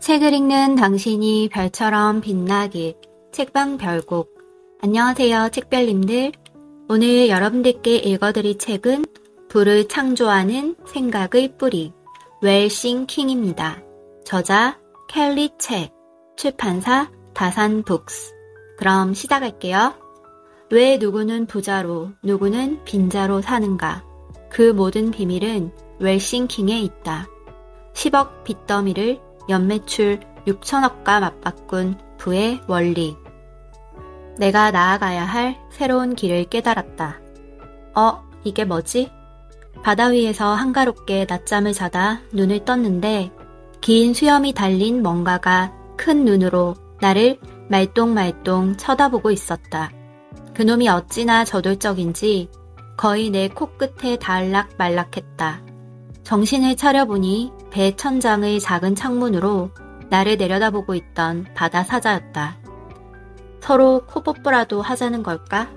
책을 읽는 당신이 별처럼 빛나길. 책방 별곡. 안녕하세요, 책별님들. 오늘 여러분들께 읽어드릴 책은 불을 창조하는 생각의 뿌리, 웰싱킹입니다. 저자 켈리 책, 출판사 다산북스. 그럼 시작할게요. 왜 누구는 부자로, 누구는 빈자로 사는가? 그 모든 비밀은 웰싱킹에 있다. 10억 빚더미를 연매출 6천억과 맞바꾼 부의 원리. 내가 나아가야 할 새로운 길을 깨달았다. 이게 뭐지? 바다 위에서 한가롭게 낮잠을 자다 눈을 떴는데 긴 수염이 달린 뭔가가 큰 눈으로 나를 말똥말똥 쳐다보고 있었다. 그놈이 어찌나 저돌적인지 거의 내 코끝에 닿을락말락했다. 정신을 차려보니 배 천장의 작은 창문으로 나를 내려다보고 있던 바다 사자였다. 서로 코뽀뽀라도 하자는 걸까?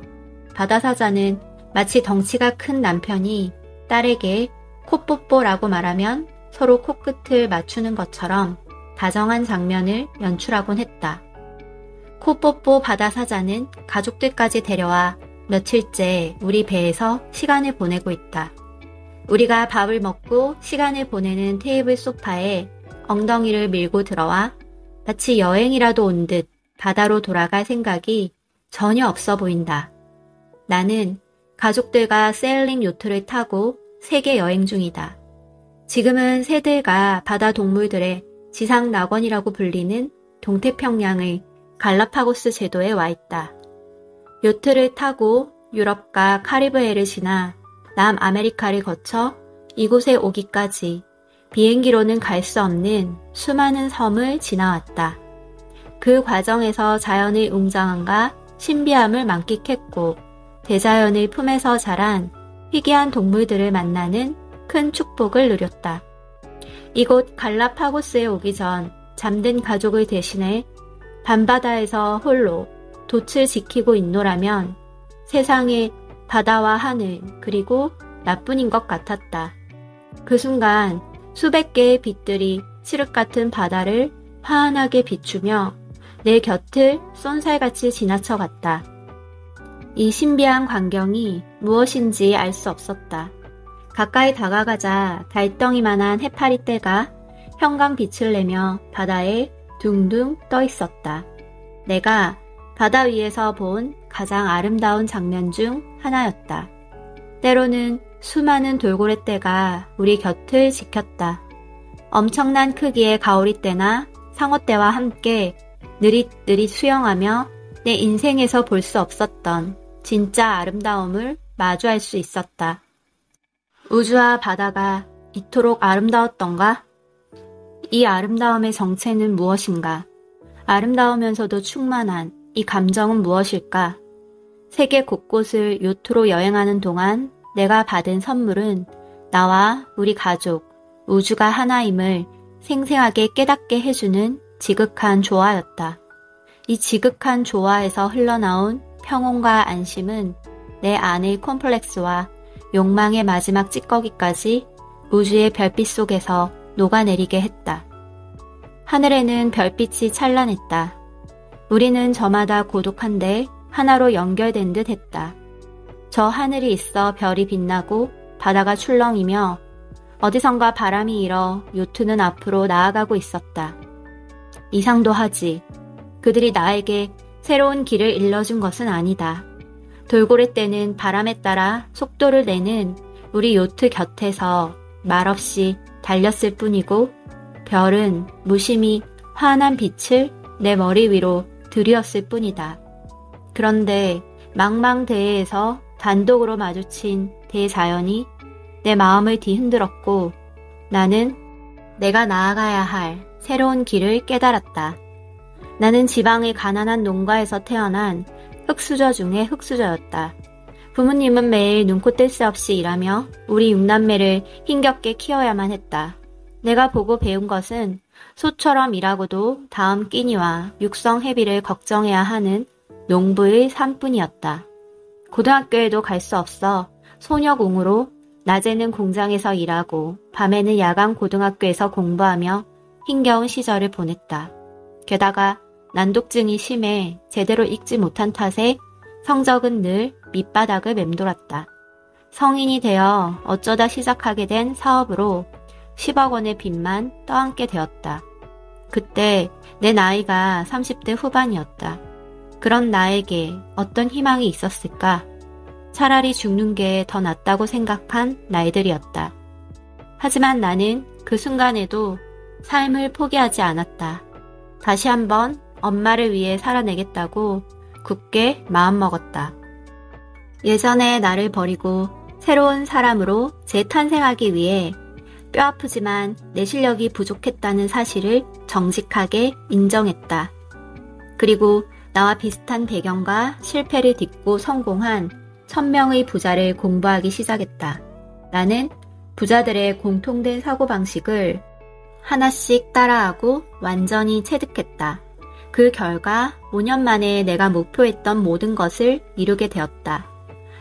바다 사자는 마치 덩치가 큰 남편이 딸에게 코뽀뽀라고 말하면 서로 코끝을 맞추는 것처럼 다정한 장면을 연출하곤 했다. 코뽀뽀 바다 사자는 가족들까지 데려와 며칠째 우리 배에서 시간을 보내고 있다. 우리가 밥을 먹고 시간을 보내는 테이블 소파에 엉덩이를 밀고 들어와 마치 여행이라도 온 듯 바다로 돌아갈 생각이 전혀 없어 보인다. 나는 가족들과 세일링 요트를 타고 세계 여행 중이다. 지금은 새들과 바다 동물들의 지상 낙원이라고 불리는 동태평양의 갈라파고스 제도에 와 있다. 요트를 타고 유럽과 카리브해를 지나 남아메리카를 거쳐 이곳에 오기까지 비행기로는 갈 수 없는 수많은 섬을 지나왔다. 그 과정에서 자연의 웅장함과 신비함을 만끽했고 대자연의 품에서 자란 희귀한 동물들을 만나는 큰 축복을 누렸다. 이곳 갈라파고스에 오기 전 잠든 가족을 대신해 밤바다에서 홀로 돛을 지키고 있노라면 세상에 바다와 하늘 그리고 나뿐인 것 같았다. 그 순간 수백 개의 빛들이 칠흑 같은 바다를 환하게 비추며 내 곁을 쏜살같이 지나쳐갔다. 이 신비한 광경이 무엇인지 알 수 없었다. 가까이 다가가자 달덩이만한 해파리 떼가 형광빛을 내며 바다에 둥둥 떠 있었다. 내가 바다 위에서 본 가장 아름다운 장면 중 하나였다. 때로는 수많은 돌고래떼가 우리 곁을 지켰다. 엄청난 크기의 가오리떼나 상어떼와 함께 느릿느릿 수영하며 내 인생에서 볼 수 없었던 진짜 아름다움을 마주할 수 있었다. 우주와 바다가 이토록 아름다웠던가? 이 아름다움의 정체는 무엇인가? 아름다우면서도 충만한 이 감정은 무엇일까? 세계 곳곳을 요트로 여행하는 동안 내가 받은 선물은 나와 우리 가족, 우주가 하나임을 생생하게 깨닫게 해주는 지극한 조화였다. 이 지극한 조화에서 흘러나온 평온과 안심은 내 안의 콤플렉스와 욕망의 마지막 찌꺼기까지 우주의 별빛 속에서 녹아내리게 했다. 하늘에는 별빛이 찬란했다. 우리는 저마다 고독한데 하나로 연결된 듯 했다. 저 하늘이 있어 별이 빛나고 바다가 출렁이며 어디선가 바람이 일어 요트는 앞으로 나아가고 있었다. 이상도 하지. 그들이 나에게 새로운 길을 일러준 것은 아니다. 돌고래떼는 바람에 따라 속도를 내는 우리 요트 곁에서 말없이 달렸을 뿐이고 별은 무심히 환한 빛을 내 머리 위로 들이었을 뿐이다. 그런데 망망대해에서 단독으로 마주친 대자연이 내 마음을 뒤흔들었고 나는 내가 나아가야 할 새로운 길을 깨달았다. 나는 지방의 가난한 농가에서 태어난 흙수저 중의 흙수저였다. 부모님은 매일 눈코 뜰 새 없이 일하며 우리 6남매를 힘겹게 키워야만 했다. 내가 보고 배운 것은 소처럼 일하고도 다음 끼니와 육성 회비를 걱정해야 하는 농부의 삶뿐이었다. 고등학교에도 갈 수 없어 소녀공으로 낮에는 공장에서 일하고 밤에는 야간 고등학교에서 공부하며 힘겨운 시절을 보냈다. 게다가 난독증이 심해 제대로 읽지 못한 탓에 성적은 늘 밑바닥을 맴돌았다. 성인이 되어 어쩌다 시작하게 된 사업으로 10억 원의 빚만 떠안게 되었다. 그때 내 나이가 30대 후반이었다. 그런 나에게 어떤 희망이 있었을까? 차라리 죽는 게 더 낫다고 생각한 날들이었다. 하지만 나는 그 순간에도 삶을 포기하지 않았다. 다시 한번 엄마를 위해 살아내겠다고 굳게 마음먹었다. 예전에 나를 버리고 새로운 사람으로 재탄생하기 위해 뼈아프지만 내 실력이 부족했다는 사실을 정직하게 인정했다. 그리고 나와 비슷한 배경과 실패를 딛고 성공한 1000명의 부자를 공부하기 시작했다. 나는 부자들의 공통된 사고방식을 하나씩 따라하고 완전히 체득했다. 그 결과 5년 만에 내가 목표했던 모든 것을 이루게 되었다.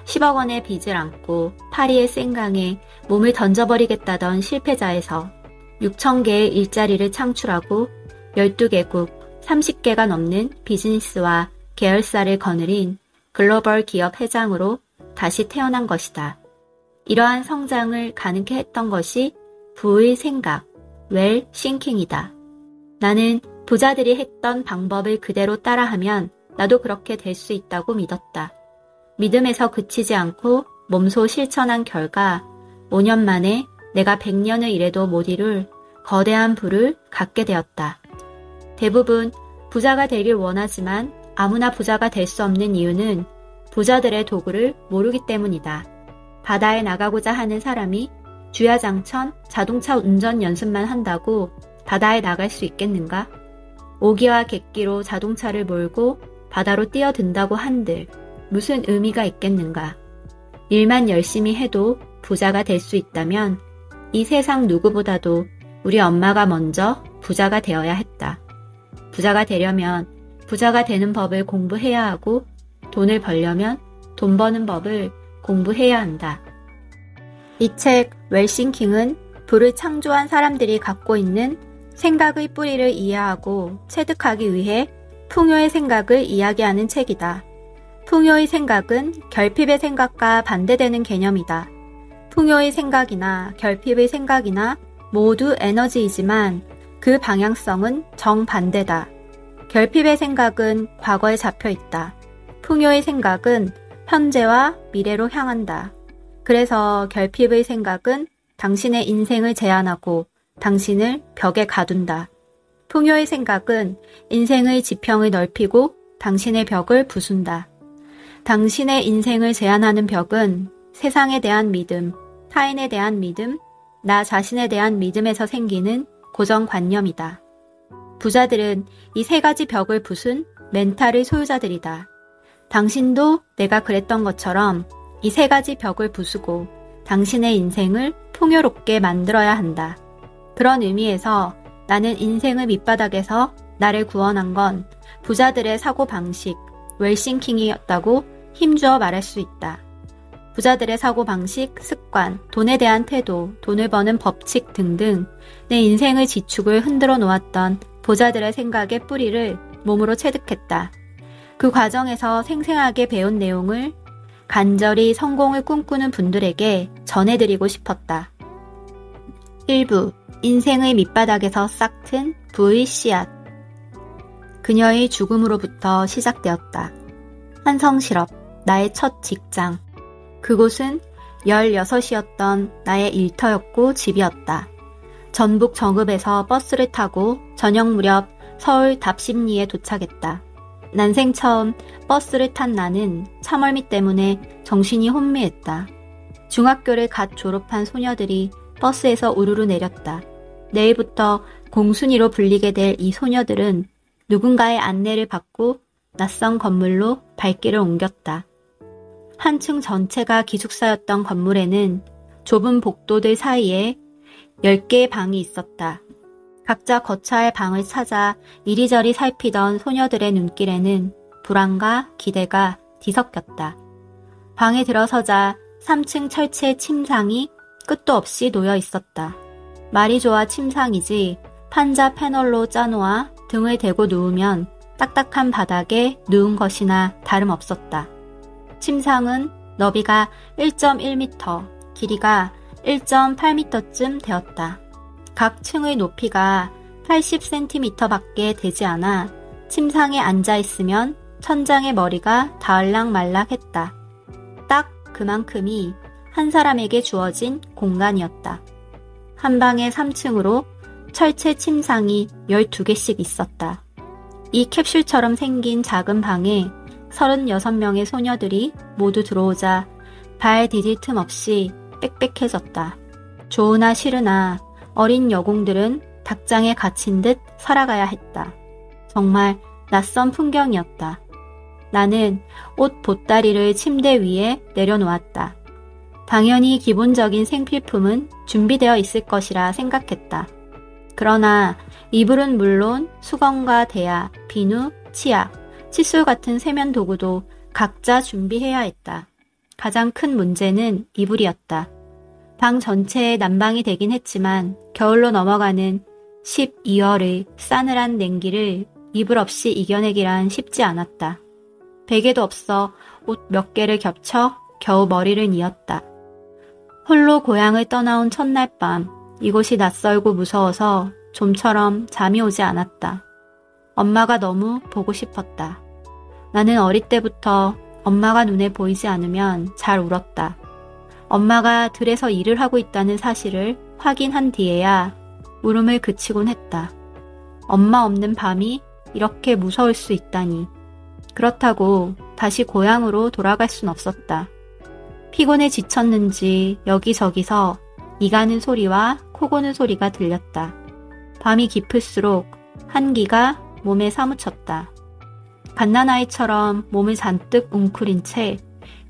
10억 원의 빚을 안고 파리의 생강에 몸을 던져버리겠다던 실패자에서 6,000개의 일자리를 창출하고 12개국 30개가 넘는 비즈니스와 계열사를 거느린 글로벌 기업 회장으로 다시 태어난 것이다. 이러한 성장을 가능케 했던 것이 부의 생각, 웰 싱킹이다. 나는 부자들이 했던 방법을 그대로 따라하면 나도 그렇게 될 수 있다고 믿었다. 믿음에서 그치지 않고 몸소 실천한 결과 5년 만에 내가 100년을 일해도 못 이룰 거대한 부를 갖게 되었다. 대부분 부자가 되길 원하지만 아무나 부자가 될 수 없는 이유는 부자들의 도구를 모르기 때문이다. 바다에 나가고자 하는 사람이 주야장천 자동차 운전 연습만 한다고 바다에 나갈 수 있겠는가? 오기와 객기로 자동차를 몰고 바다로 뛰어든다고 한들 무슨 의미가 있겠는가? 일만 열심히 해도 부자가 될 수 있다면 이 세상 누구보다도 우리 엄마가 먼저 부자가 되어야 했다. 부자가 되려면 부자가 되는 법을 공부해야 하고 돈을 벌려면 돈 버는 법을 공부해야 한다. 이 책 웰싱킹은 부를 창조한 사람들이 갖고 있는 생각의 뿌리를 이해하고 체득하기 위해 풍요의 생각을 이야기하는 책이다. 풍요의 생각은 결핍의 생각과 반대되는 개념이다. 풍요의 생각이나 결핍의 생각이나 모두 에너지이지만 그 방향성은 정반대다. 결핍의 생각은 과거에 잡혀 있다. 풍요의 생각은 현재와 미래로 향한다. 그래서 결핍의 생각은 당신의 인생을 제한하고 당신을 벽에 가둔다. 풍요의 생각은 인생의 지평을 넓히고 당신의 벽을 부순다. 당신의 인생을 제한하는 벽은 세상에 대한 믿음, 타인에 대한 믿음, 나 자신에 대한 믿음에서 생기는 고정관념이다. 부자들은 이 세 가지 벽을 부순 멘탈의 소유자들이다. 당신도 내가 그랬던 것처럼 이 세 가지 벽을 부수고 당신의 인생을 풍요롭게 만들어야 한다. 그런 의미에서 나는 인생의 밑바닥에서 나를 구원한 건 부자들의 사고방식, 웰싱킹이었다고 힘주어 말할 수 있다. 부자들의 사고방식, 습관, 돈에 대한 태도, 돈을 버는 법칙 등등 내 인생의 지축을 흔들어 놓았던 부자들의 생각의 뿌리를 몸으로 체득했다. 그 과정에서 생생하게 배운 내용을 간절히 성공을 꿈꾸는 분들에게 전해드리고 싶었다. 1부 인생의 밑바닥에서 싹튼 부의 씨앗. 그녀의 죽음으로부터 시작되었다. 한성실업, 나의 첫 직장. 그곳은 16이었던 나의 일터였고 집이었다. 전북 정읍에서 버스를 타고 저녁 무렵 서울 답심리에 도착했다. 난생 처음 버스를 탄 나는 참얼미 때문에 정신이 혼미했다. 중학교를 갓 졸업한 소녀들이 버스에서 우르르 내렸다. 내일부터 공순이로 불리게 될 이 소녀들은 누군가의 안내를 받고 낯선 건물로 발길을 옮겼다. 한 층 전체가 기숙사였던 건물에는 좁은 복도들 사이에 10개의 방이 있었다. 각자 거처할 방을 찾아 이리저리 살피던 소녀들의 눈길에는 불안과 기대가 뒤섞였다. 방에 들어서자 3층 철제 침상이 끝도 없이 놓여 있었다. 말이 좋아 침상이지 판자 패널로 짜놓아 등을 대고 누우면 딱딱한 바닥에 누운 것이나 다름없었다. 침상은 너비가 1.1m, 길이가 1.8m쯤 되었다. 각 층의 높이가 80cm 밖에 되지 않아 침상에 앉아있으면 천장의 머리가 닿을락말락했다. 딱 그만큼이 한 사람에게 주어진 공간이었다. 한 방에 3층으로 철제 침상이 12개씩 있었다. 이 캡슐처럼 생긴 작은 방에 36명의 소녀들이 모두 들어오자 발 디딜 틈 없이 빽빽해졌다. 좋으나 싫으나 어린 여공들은 닭장에 갇힌 듯 살아가야 했다. 정말 낯선 풍경이었다. 나는 옷 보따리를 침대 위에 내려놓았다. 당연히 기본적인 생필품은 준비되어 있을 것이라 생각했다. 그러나 이불은 물론 수건과 대야, 비누, 치약, 칫솔 같은 세면 도구도 각자 준비해야 했다. 가장 큰 문제는 이불이었다. 방 전체에 난방이 되긴 했지만 겨울로 넘어가는 12월의 싸늘한 냉기를 이불 없이 이겨내기란 쉽지 않았다. 베개도 없어 옷 몇 개를 겹쳐 겨우 머리를 이었다. 홀로 고향을 떠나온 첫날 밤, 이곳이 낯설고 무서워서 좀처럼 잠이 오지 않았다. 엄마가 너무 보고 싶었다. 나는 어릴 때부터 엄마가 눈에 보이지 않으면 잘 울었다. 엄마가 들에서 일을 하고 있다는 사실을 확인한 뒤에야 울음을 그치곤 했다. 엄마 없는 밤이 이렇게 무서울 수 있다니. 그렇다고 다시 고향으로 돌아갈 순 없었다. 피곤해 지쳤는지 여기저기서 이 가는 소리와 코 고는 소리가 들렸다. 밤이 깊을수록 한기가 몸에 사무쳤다. 갓난아이처럼 몸을 잔뜩 웅크린 채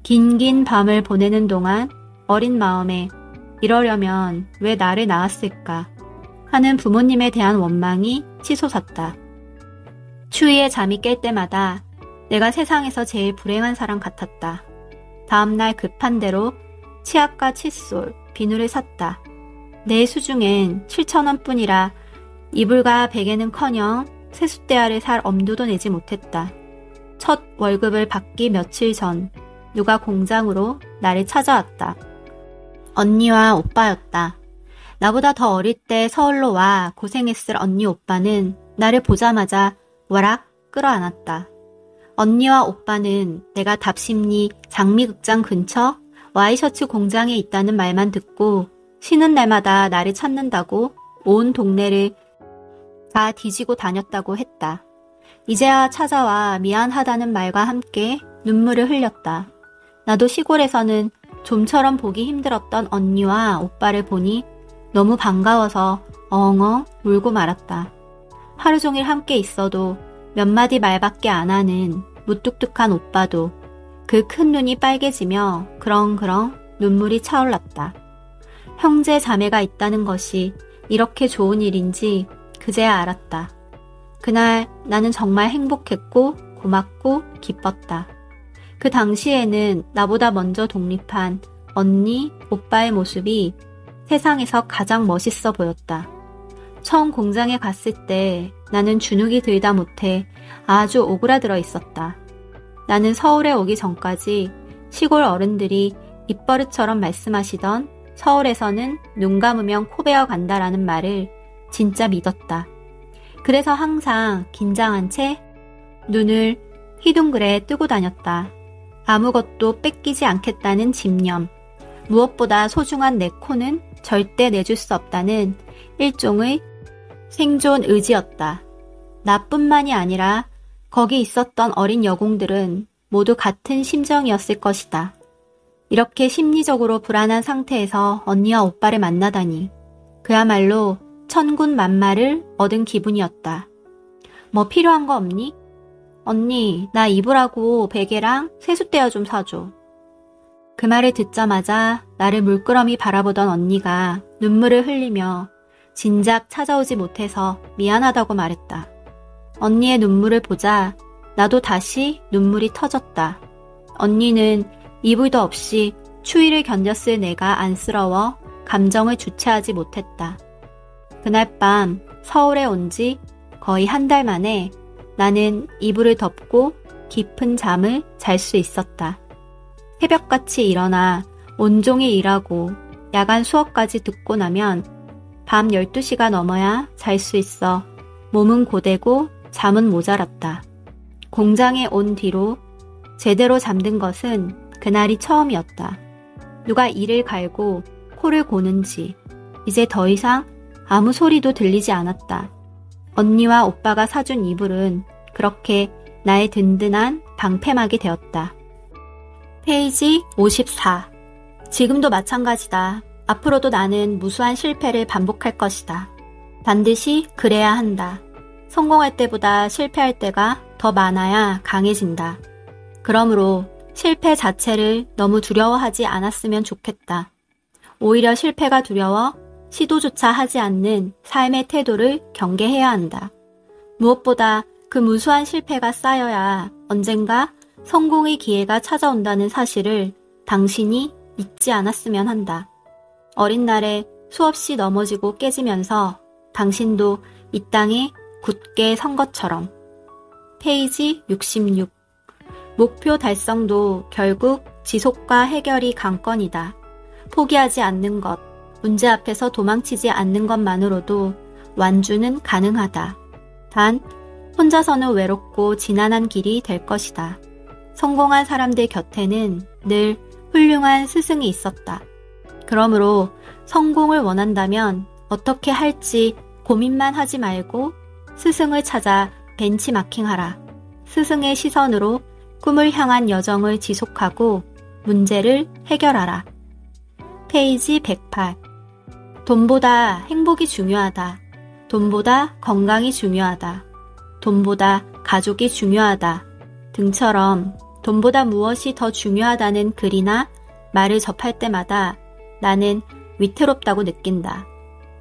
긴긴 밤을 보내는 동안 어린 마음에 이러려면 왜 나를 낳았을까 하는 부모님에 대한 원망이 치솟았다. 추위에 잠이 깰 때마다 내가 세상에서 제일 불행한 사람 같았다. 다음날 급한 대로 치약과 칫솔, 비누를 샀다. 내 수중엔 7,000원 뿐이라 이불과 베개는커녕 세숫대야를 살 엄두도 내지 못했다. 첫 월급을 받기 며칠 전 누가 공장으로 나를 찾아왔다. 언니와 오빠였다. 나보다 더 어릴 때 서울로 와 고생했을 언니 오빠는 나를 보자마자 와락 끌어안았다. 언니와 오빠는 내가 답심리 장미극장 근처 와이셔츠 공장에 있다는 말만 듣고 쉬는 날마다 나를 찾는다고 온 동네를 다 뒤지고 다녔다고 했다. 이제야 찾아와 미안하다는 말과 함께 눈물을 흘렸다. 나도 시골에서는 좀처럼 보기 힘들었던 언니와 오빠를 보니 너무 반가워서 엉엉 울고 말았다. 하루 종일 함께 있어도 몇 마디 말밖에 안 하는 무뚝뚝한 오빠도 그 큰 눈이 빨개지며 그렁그렁 눈물이 차올랐다. 형제 자매가 있다는 것이 이렇게 좋은 일인지 그제야 알았다. 그날 나는 정말 행복했고 고맙고 기뻤다. 그 당시에는 나보다 먼저 독립한 언니, 오빠의 모습이 세상에서 가장 멋있어 보였다. 처음 공장에 갔을 때 나는 주눅이 들다 못해 아주 오그라들어 있었다. 나는 서울에 오기 전까지 시골 어른들이 입버릇처럼 말씀하시던 서울에서는 눈 감으면 코 베어 간다라는 말을 진짜 믿었다. 그래서 항상 긴장한 채 눈을 휘둥그레 뜨고 다녔다. 아무것도 뺏기지 않겠다는 집념, 무엇보다 소중한 내 코는 절대 내줄 수 없다는 일종의 생존 의지였다. 나뿐만이 아니라 거기 있었던 어린 여공들은 모두 같은 심정이었을 것이다. 이렇게 심리적으로 불안한 상태에서 언니와 오빠를 만나다니 그야말로 천군만마를 얻은 기분이었다. 뭐 필요한 거 없니? 언니, 나 이불하고 베개랑 세숫대야 좀 사줘. 그 말을 듣자마자 나를 물끄러미 바라보던 언니가 눈물을 흘리며 진작 찾아오지 못해서 미안하다고 말했다. 언니의 눈물을 보자 나도 다시 눈물이 터졌다. 언니는 이불도 없이 추위를 견뎠을 내가 안쓰러워 감정을 주체하지 못했다. 그날 밤 서울에 온 지 거의 한 달 만에 나는 이불을 덮고 깊은 잠을 잘 수 있었다. 새벽같이 일어나 온종일 일하고 야간 수업까지 듣고 나면 밤 12시가 넘어야 잘 수 있어 몸은 고되고 잠은 모자랐다. 공장에 온 뒤로 제대로 잠든 것은 그날이 처음이었다. 누가 이를 갈고 코를 고는지 이제 더 이상 아무 소리도 들리지 않았다. 언니와 오빠가 사준 이불은 그렇게 나의 든든한 방패막이 되었다. 페이지 54. 지금도 마찬가지다. 앞으로도 나는 무수한 실패를 반복할 것이다. 반드시 그래야 한다. 성공할 때보다 실패할 때가 더 많아야 강해진다. 그러므로 실패 자체를 너무 두려워하지 않았으면 좋겠다. 오히려 실패가 두려워 시도조차 하지 않는 삶의 태도를 경계해야 한다. 무엇보다 그 무수한 실패가 쌓여야 언젠가 성공의 기회가 찾아온다는 사실을 당신이 잊지 않았으면 한다. 어린 날에 수없이 넘어지고 깨지면서 당신도 이 땅에 굳게 선 것처럼. 페이지 66. 목표 달성도 결국 지속과 해결이 관건이다. 포기하지 않는 것, 문제 앞에서 도망치지 않는 것만으로도 완주는 가능하다. 단, 혼자서는 외롭고 지난한 길이 될 것이다. 성공한 사람들 곁에는 늘 훌륭한 스승이 있었다. 그러므로 성공을 원한다면 어떻게 할지 고민만 하지 말고 스승을 찾아 벤치마킹하라. 스승의 시선으로 꿈을 향한 여정을 지속하고 문제를 해결하라. 페이지 108. 돈보다 행복이 중요하다. 돈보다 건강이 중요하다. 돈보다 가족이 중요하다. 등처럼 돈보다 무엇이 더 중요하다는 글이나 말을 접할 때마다 나는 위태롭다고 느낀다.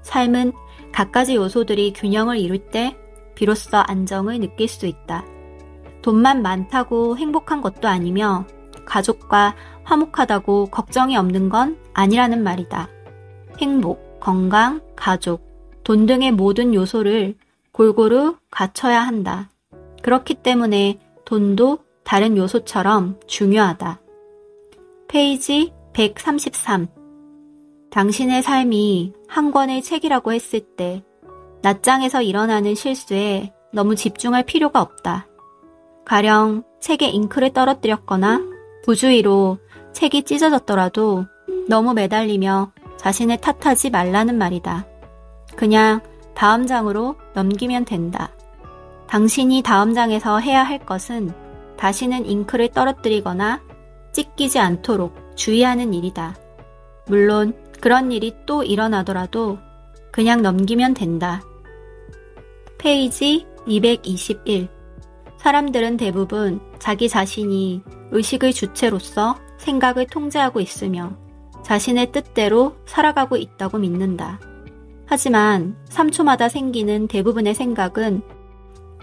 삶은 갖가지 요소들이 균형을 이룰 때 비로소 안정을 느낄 수 있다. 돈만 많다고 행복한 것도 아니며 가족과 화목하다고 걱정이 없는 건 아니라는 말이다. 행복, 건강, 가족, 돈 등의 모든 요소를 골고루 갖춰야 한다. 그렇기 때문에 돈도 다른 요소처럼 중요하다. 페이지 133. 당신의 삶이 한 권의 책이라고 했을 때 낱장에서 일어나는 실수에 너무 집중할 필요가 없다. 가령 책에 잉크를 떨어뜨렸거나 부주의로 책이 찢어졌더라도 너무 매달리며 자신을 탓하지 말라는 말이다. 그냥 다음 장으로 넘기면 된다. 당신이 다음 장에서 해야 할 것은 다시는 잉크를 떨어뜨리거나 찢기지 않도록 주의하는 일이다. 물론 그런 일이 또 일어나더라도 그냥 넘기면 된다. 페이지 221. 사람들은 대부분 자기 자신이 의식의 주체로서 생각을 통제하고 있으며 자신의 뜻대로 살아가고 있다고 믿는다. 하지만 3초마다 생기는 대부분의 생각은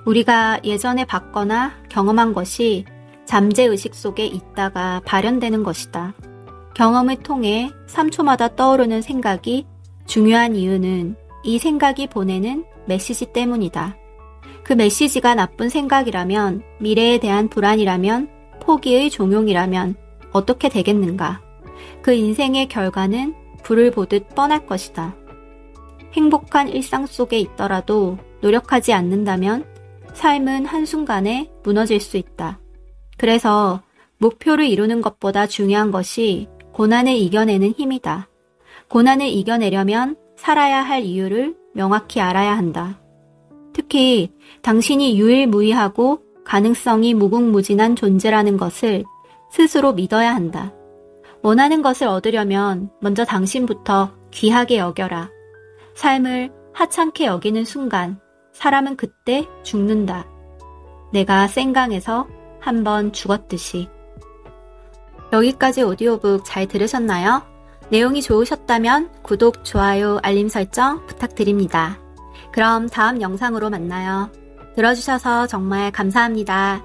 우리가 예전에 봤거나 경험한 것이 잠재의식 속에 있다가 발현되는 것이다. 경험을 통해 3초마다 떠오르는 생각이 중요한 이유는 이 생각이 보내는 메시지 때문이다. 그 메시지가 나쁜 생각이라면, 미래에 대한 불안이라면, 포기의 종용이라면 어떻게 되겠는가? 그 인생의 결과는 불을 보듯 뻔할 것이다. 행복한 일상 속에 있더라도 노력하지 않는다면 삶은 한순간에 무너질 수 있다. 그래서 목표를 이루는 것보다 중요한 것이 고난을 이겨내는 힘이다. 고난을 이겨내려면 살아야 할 이유를 명확히 알아야 한다. 특히 당신이 유일무이하고 가능성이 무궁무진한 존재라는 것을 스스로 믿어야 한다. 원하는 것을 얻으려면 먼저 당신부터 귀하게 여겨라. 삶을 하찮게 여기는 순간 사람은 그때 죽는다. 내가 생강에서 한번 죽었듯이. 여기까지 오디오북 잘 들으셨나요? 내용이 좋으셨다면 구독, 좋아요, 알림 설정 부탁드립니다. 그럼 다음 영상으로 만나요. 들어주셔서 정말 감사합니다.